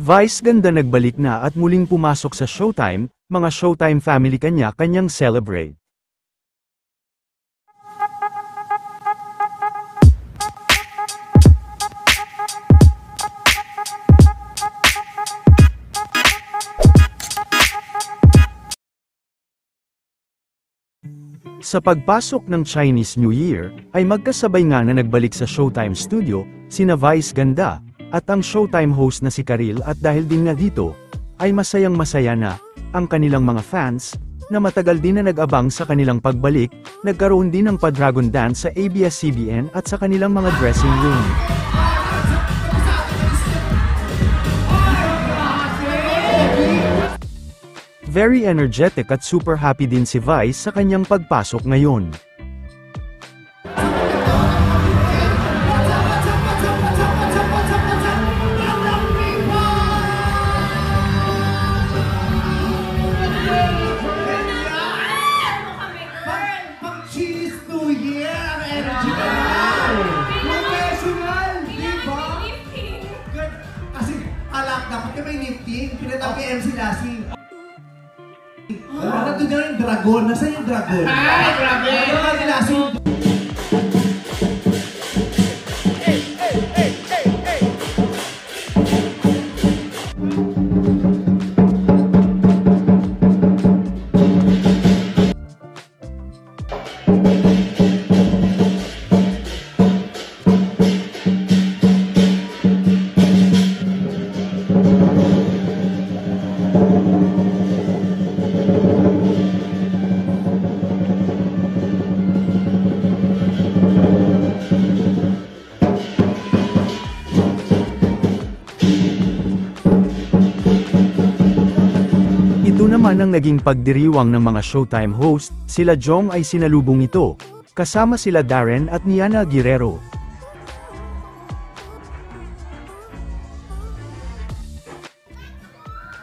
Vice ganda nagbalik na at muling pumasok sa Showtime, mga Showtime family kanya-kanyang celebrate. Sa pagpasok ng Chinese New Year, ay magkasabay nga na nagbalik sa Showtime Studio, sina Vice Ganda, at ang Showtime host na si Karil at dahil din nga dito, ay masayang-masaya na, ang kanilang mga fans, na matagal din na nag-abang sa kanilang pagbalik, nagkaroon din ng pa-dragon dance sa ABS-CBN at sa kanilang mga dressing room. Very energetic at super happy din si Vice sa kanyang pagpasok ngayon. Pang-Chinese New Year, ang energy ka na! Professional, di ba? Kasi alak, dapat ka may lifting, pinatawag kay MC Lassie. Nandun na yung dragon. Nasaan yung dragon? Ay, grabe! Nandun na yung Ito naman ang naging pagdiriwang ng mga Showtime host, sila Jong ay sinalubong ito, kasama sila Darren at Niana Guerrero.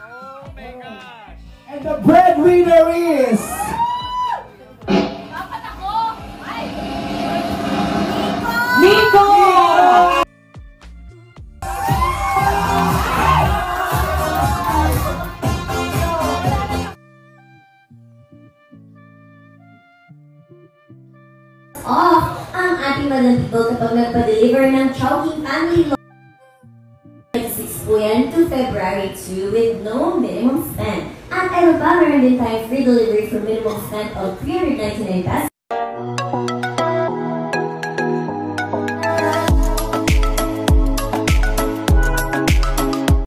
Oh my gosh! And the breadwinner is... Nico! Off ang ating Madam People kapag nagpa-deliver ng Chowking Family Law. 6 po yan to February 2 with no minimum spend. At ano ba, meron din tayong free delivery for minimum spend of 399 pesos.